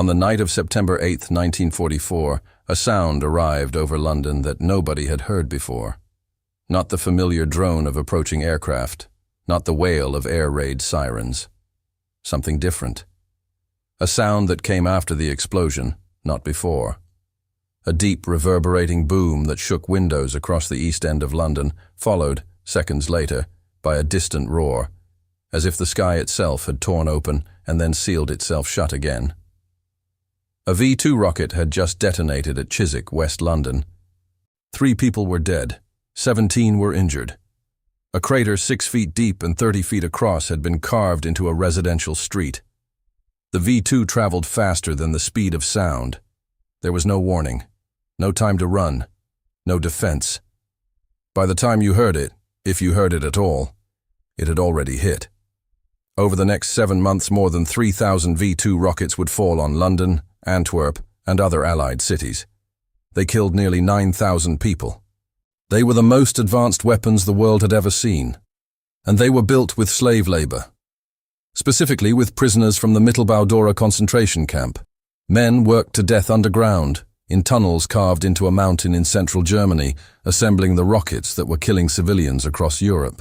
On the night of September 8, 1944, a sound arrived over London that nobody had heard before. Not the familiar drone of approaching aircraft, not the wail of air raid sirens. Something different. A sound that came after the explosion, not before. A deep, reverberating boom that shook windows across the East End of London, followed, seconds later, by a distant roar, as if the sky itself had torn open and then sealed itself shut again. A V-2 rocket had just detonated at Chiswick, West London. 3 people were dead. 17 were injured. A crater 6 feet deep and 30 feet across had been carved into a residential street. The V-2 traveled faster than the speed of sound. There was no warning, no time to run, no defense. By the time you heard it, if you heard it at all, it had already hit. Over the next 7 months, more than 3,000 V-2 rockets would fall on London, Antwerp, and other Allied cities. They killed nearly 9,000 people. They were the most advanced weapons the world had ever seen, and they were built with slave labor. Specifically with prisoners from the Mittelbau-Dora concentration camp. Men worked to death underground, in tunnels carved into a mountain in central Germany, assembling the rockets that were killing civilians across Europe.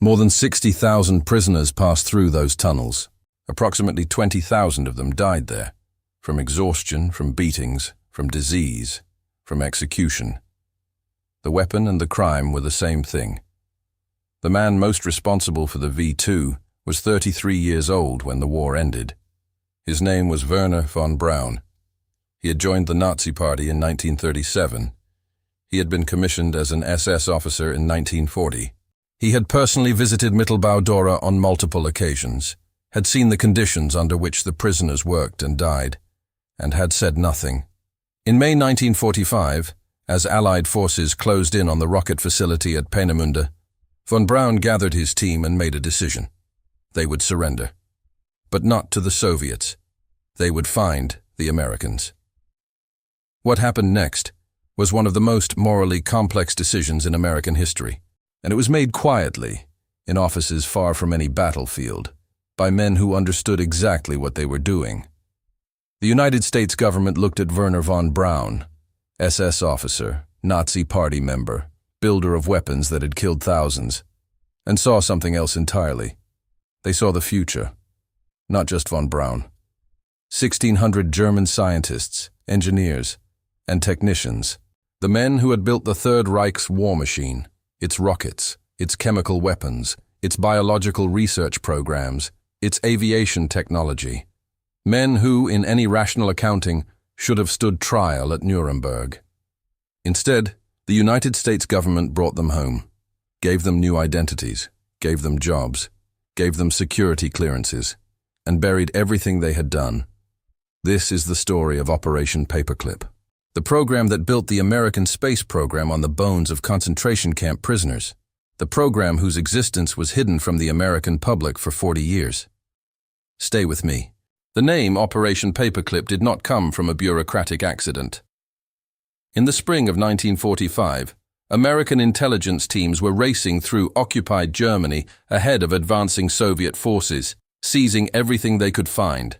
More than 60,000 prisoners passed through those tunnels. Approximately 20,000 of them died there, from exhaustion, from beatings, from disease, from execution. The weapon and the crime were the same thing. The man most responsible for the V-2 was 33 years old when the war ended. His name was Wernher von Braun. He had joined the Nazi Party in 1937. He had been commissioned as an SS officer in 1940. He had personally visited Mittelbau-Dora on multiple occasions, had seen the conditions under which the prisoners worked and died, and had said nothing. In May 1945, as Allied forces closed in on the rocket facility at Peenemünde, von Braun gathered his team and made a decision. They would surrender. But not to the Soviets. They would find the Americans. What happened next was one of the most morally complex decisions in American history, and it was made quietly, in offices far from any battlefield, by men who understood exactly what they were doing. The United States government looked at Wernher von Braun, SS officer, Nazi Party member, builder of weapons that had killed thousands, and saw something else entirely. They saw the future, not just von Braun. 1,600 German scientists, engineers, and technicians, the men who had built the Third Reich's war machine, its rockets, its chemical weapons, its biological research programs, its aviation technology. Men who, in any rational accounting, should have stood trial at Nuremberg. Instead, the United States government brought them home, gave them new identities, gave them jobs, gave them security clearances, and buried everything they had done. This is the story of Operation Paperclip, the program that built the American space program on the bones of concentration camp prisoners, the program whose existence was hidden from the American public for 40 years. Stay with me. The name Operation Paperclip did not come from a bureaucratic accident. In the spring of 1945, American intelligence teams were racing through occupied Germany ahead of advancing Soviet forces, seizing everything they could find: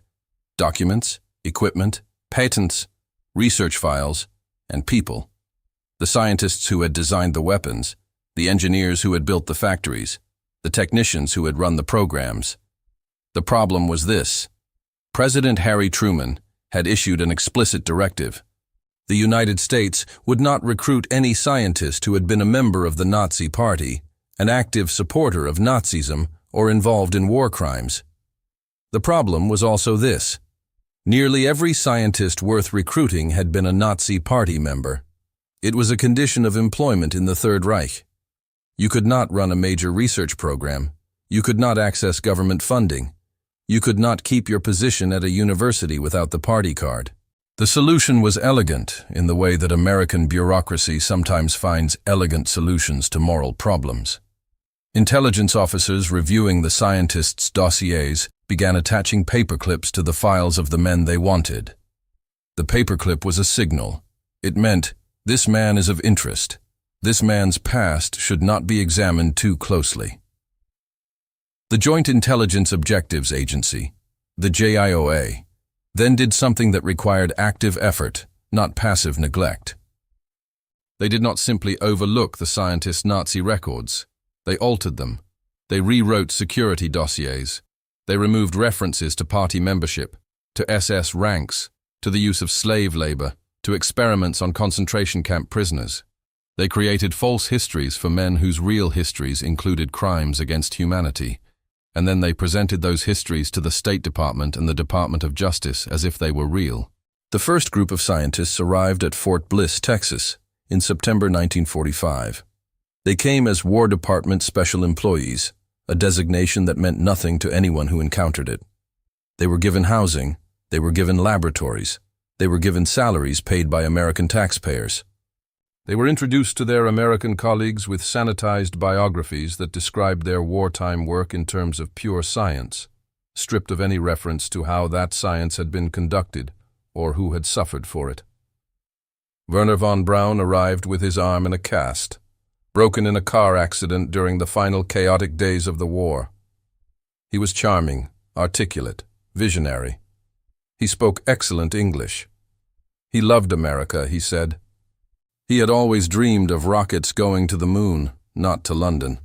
documents, equipment, patents, research files, and people. The scientists who had designed the weapons, the engineers who had built the factories, the technicians who had run the programs. The problem was this: President Harry Truman had issued an explicit directive. The United States would not recruit any scientist who had been a member of the Nazi Party, an active supporter of Nazism, or involved in war crimes. The problem was also this: nearly every scientist worth recruiting had been a Nazi Party member. It was a condition of employment in the Third Reich. You could not run a major research program. You could not access government funding. You could not keep your position at a university without the party card. The solution was elegant in the way that American bureaucracy sometimes finds elegant solutions to moral problems. Intelligence officers reviewing the scientists' dossiers began attaching paperclips to the files of the men they wanted. The paperclip was a signal. It meant, this man is of interest. This man's past should not be examined too closely. The Joint Intelligence Objectives Agency, the JIOA, then did something that required active effort, not passive neglect. They did not simply overlook the scientists' Nazi records. They altered them. They rewrote security dossiers. They removed references to party membership, to SS ranks, to the use of slave labor, to experiments on concentration camp prisoners. They created false histories for men whose real histories included crimes against humanity, and then they presented those histories to the State Department and the Department of Justice as if they were real. The first group of scientists arrived at Fort Bliss, Texas, in September 1945. They came as War Department special employees, a designation that meant nothing to anyone who encountered it. They were given housing, they were given laboratories, they were given salaries paid by American taxpayers. They were introduced to their American colleagues with sanitized biographies that described their wartime work in terms of pure science, stripped of any reference to how that science had been conducted or who had suffered for it. Wernher von Braun arrived with his arm in a cast, broken in a car accident during the final chaotic days of the war. He was charming, articulate, visionary. He spoke excellent English. He loved America, he said. He had always dreamed of rockets going to the moon, not to London.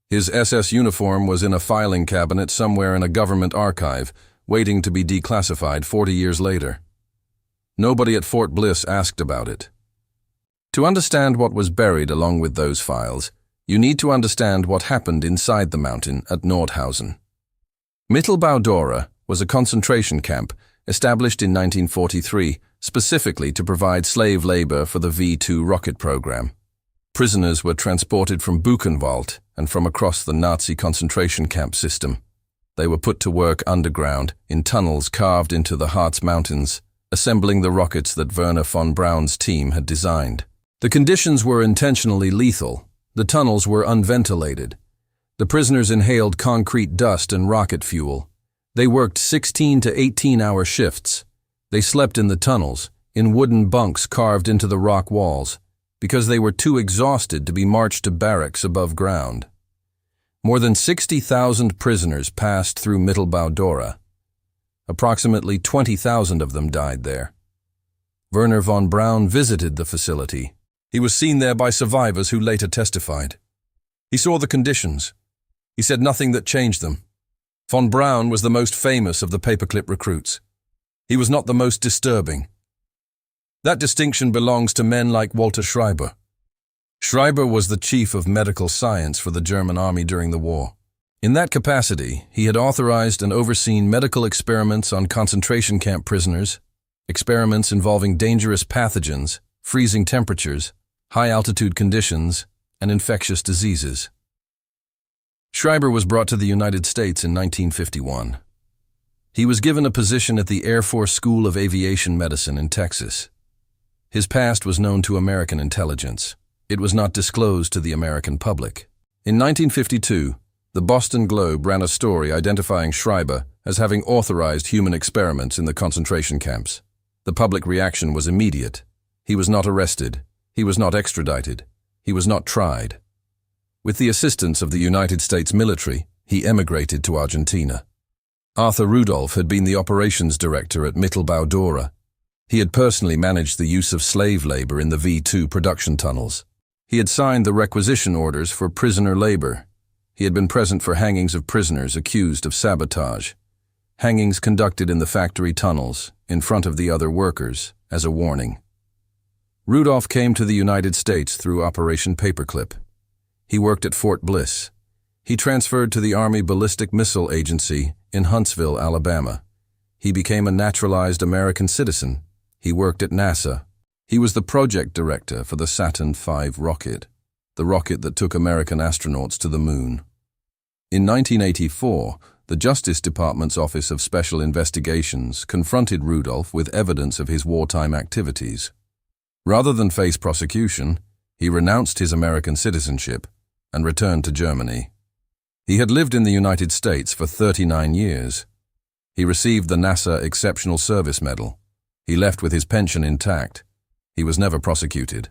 His SS uniform was in a filing cabinet somewhere in a government archive, waiting to be declassified 40 years later. Nobody at Fort Bliss asked about it. To understand what was buried along with those files, you need to understand what happened inside the mountain at Nordhausen. Mittelbau-Dora was a concentration camp established in 1943 specifically to provide slave labor for the V-2 rocket program. Prisoners were transported from Buchenwald and from across the Nazi concentration camp system. They were put to work underground in tunnels carved into the Harz Mountains, assembling the rockets that Wernher von Braun's team had designed. The conditions were intentionally lethal. The tunnels were unventilated. The prisoners inhaled concrete dust and rocket fuel. They worked 16 to 18-hour shifts. They slept in the tunnels, in wooden bunks carved into the rock walls, because they were too exhausted to be marched to barracks above ground. More than 60,000 prisoners passed through Mittelbau-Dora. Approximately 20,000 of them died there. Wernher von Braun visited the facility. He was seen there by survivors who later testified. He saw the conditions. He said nothing that changed them. Von Braun was the most famous of the paperclip recruits. He was not the most disturbing. That distinction belongs to men like Walter Schreiber. Schreiber was the chief of medical science for the German army during the war. In that capacity, he had authorized and overseen medical experiments on concentration camp prisoners, experiments involving dangerous pathogens, freezing temperatures, high-altitude conditions, and infectious diseases. Schreiber was brought to the United States in 1951. He was given a position at the Air Force School of Aviation Medicine in Texas. His past was known to American intelligence. It was not disclosed to the American public. In 1952, the Boston Globe ran a story identifying Schreiber as having authorized human experiments in the concentration camps. The public reaction was immediate. He was not arrested. He was not extradited. He was not tried. With the assistance of the United States military, he emigrated to Argentina. Arthur Rudolph had been the operations director at Mittelbau-Dora. He had personally managed the use of slave labor in the V-2 production tunnels. He had signed the requisition orders for prisoner labor. He had been present for hangings of prisoners accused of sabotage. Hangings conducted in the factory tunnels, in front of the other workers, as a warning. Rudolph came to the United States through Operation Paperclip. He worked at Fort Bliss. He transferred to the Army Ballistic Missile Agency in Huntsville, Alabama. He became a naturalized American citizen. He worked at NASA. He was the project director for the Saturn V rocket, the rocket that took American astronauts to the moon. In 1984, the Justice Department's Office of Special Investigations confronted Rudolph with evidence of his wartime activities. Rather than face prosecution, he renounced his American citizenship and returned to Germany. He had lived in the United States for 39 years. He received the NASA Exceptional Service Medal. He left with his pension intact. He was never prosecuted.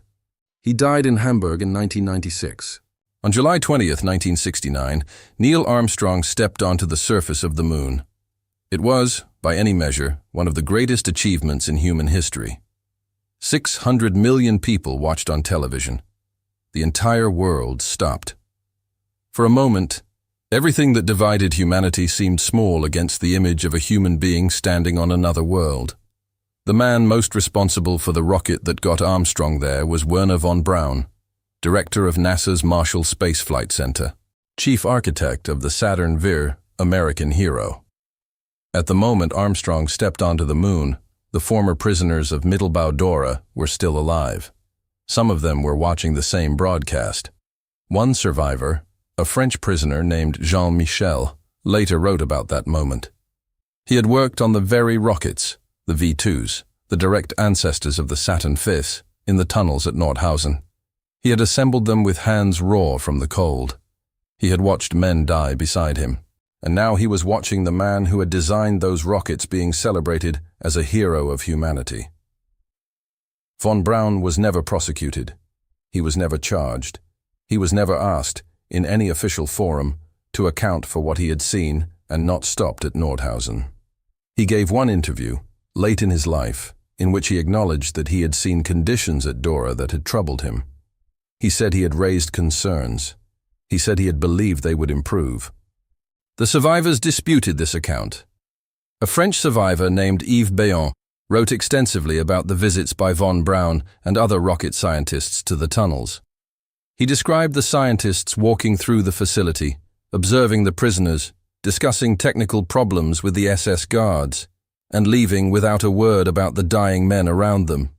He died in Hamburg in 1996. On July 20, 1969, Neil Armstrong stepped onto the surface of the moon. It was, by any measure, one of the greatest achievements in human history. 600 million people watched on television. The entire world stopped. For a moment, everything that divided humanity seemed small against the image of a human being standing on another world. The man most responsible for the rocket that got Armstrong there was Wernher von Braun, director of NASA's Marshall Space Flight Center, chief architect of the Saturn V, American hero. At the moment Armstrong stepped onto the moon, the former prisoners of Mittelbau Dora were still alive. Some of them were watching the same broadcast. One survivor, a French prisoner named Jean Michel, later wrote about that moment. He had worked on the very rockets, the V2s, the direct ancestors of the Saturn V's, in the tunnels at Nordhausen. He had assembled them with hands raw from the cold. He had watched men die beside him, and now he was watching the man who had designed those rockets being celebrated as a hero of humanity. Von Braun was never prosecuted. He was never charged. He was never asked, in any official forum, to account for what he had seen and not stopped at Nordhausen. He gave one interview, late in his life, in which he acknowledged that he had seen conditions at Dora that had troubled him. He said he had raised concerns. He said he had believed they would improve. The survivors disputed this account. A French survivor named Yves Béon wrote extensively about the visits by von Braun and other rocket scientists to the tunnels. He described the scientists walking through the facility, observing the prisoners, discussing technical problems with the SS guards, and leaving without a word about the dying men around them.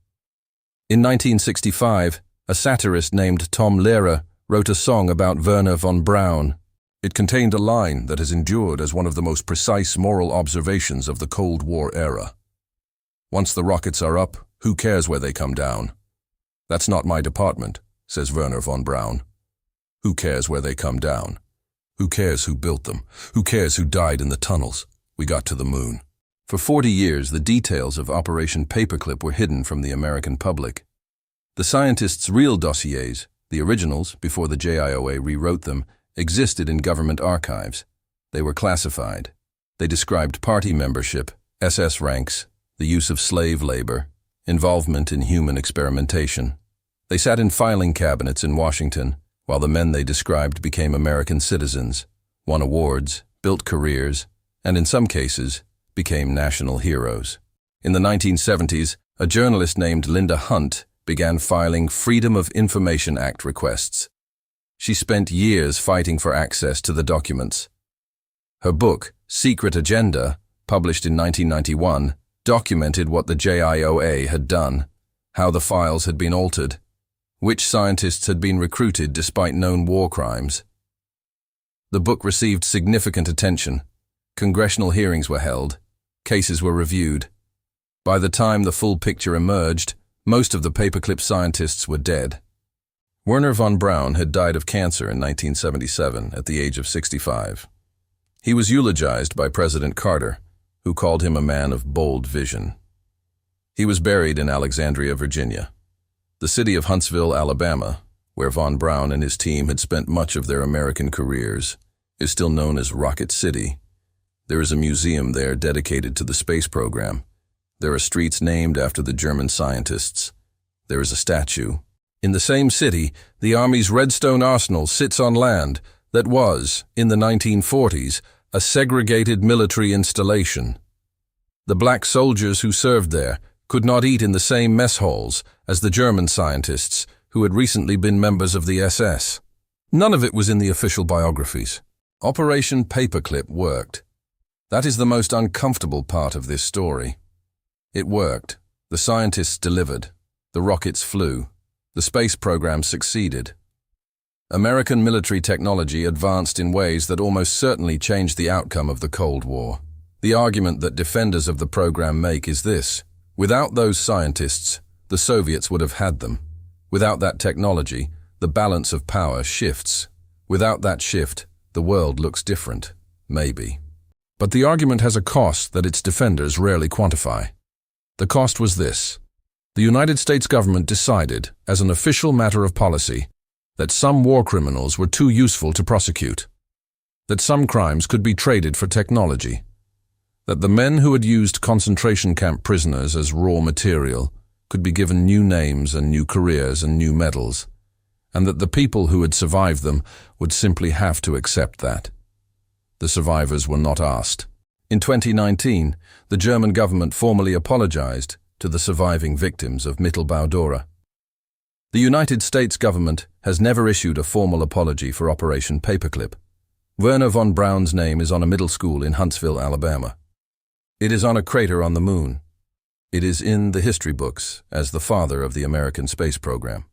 In 1965, a satirist named Tom Lehrer wrote a song about Wernher von Braun. It contained a line that has endured as one of the most precise moral observations of the Cold War era. "Once the rockets are up, who cares where they come down? That's not my department," says Wernher von Braun. "Who cares where they come down? Who cares who built them? Who cares who died in the tunnels? We got to the moon." For 40 years, the details of Operation Paperclip were hidden from the American public. The scientists' real dossiers, the originals, before the JIOA rewrote them, existed in government archives. They were classified. They described party membership, SS ranks, the use of slave labor, involvement in human experimentation. They sat in filing cabinets in Washington, while the men they described became American citizens, won awards, built careers, and in some cases, became national heroes. In the 1970s, a journalist named Linda Hunt began filing Freedom of Information Act requests. She spent years fighting for access to the documents. Her book, Secret Agenda, published in 1991, documented what the JIOA had done, how the files had been altered, which scientists had been recruited despite known war crimes. The book received significant attention. Congressional hearings were held. Cases were reviewed. By the time the full picture emerged, most of the paperclip scientists were dead. Wernher von Braun had died of cancer in 1977 at the age of 65. He was eulogized by President Carter, who called him a man of bold vision. He was buried in Alexandria, Virginia. The city of Huntsville, Alabama, where von Braun and his team had spent much of their American careers, is still known as Rocket City. There is a museum there dedicated to the space program. There are streets named after the German scientists. There is a statue. In the same city, the Army's Redstone Arsenal sits on land that was, in the 1940s, a segregated military installation. The black soldiers who served there could not eat in the same mess halls as the German scientists who had recently been members of the SS. None of it was in the official biographies. Operation Paperclip worked. That is the most uncomfortable part of this story. It worked. The scientists delivered. The rockets flew. The space program succeeded. American military technology advanced in ways that almost certainly changed the outcome of the Cold War. The argument that defenders of the program make is this: without those scientists, the Soviets would have had them. Without that technology, the balance of power shifts. Without that shift, the world looks different. Maybe. But the argument has a cost that its defenders rarely quantify. The cost was this: the United States government decided, as an official matter of policy, that some war criminals were too useful to prosecute, that some crimes could be traded for technology. That the men who had used concentration camp prisoners as raw material could be given new names and new careers and new medals, and that the people who had survived them would simply have to accept that. The survivors were not asked. In 2019, the German government formally apologized to the surviving victims of Mittelbau-Dora. The United States government has never issued a formal apology for Operation Paperclip. Wernher von Braun's name is on a middle school in Huntsville, Alabama. It is on a crater on the moon. It is in the history books as the father of the American space program.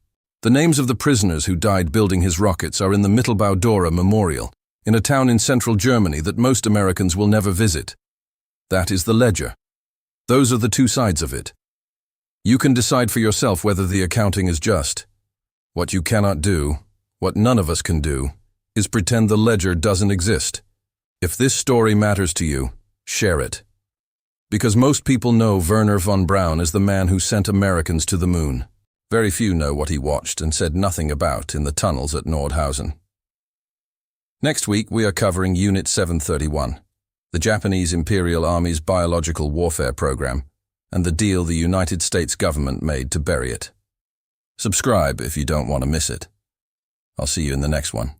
The names of the prisoners who died building his rockets are in the Mittelbau-Dora Memorial, in a town in central Germany that most Americans will never visit. That is the ledger. Those are the two sides of it. You can decide for yourself whether the accounting is just. What you cannot do, what none of us can do, is pretend the ledger doesn't exist. If this story matters to you, share it. Because most people know Wernher von Braun as the man who sent Americans to the moon. Very few know what he watched and said nothing about in the tunnels at Nordhausen. Next week we are covering Unit 731, the Japanese Imperial Army's biological warfare program, and the deal the United States government made to bury it. Subscribe if you don't want to miss it. I'll see you in the next one.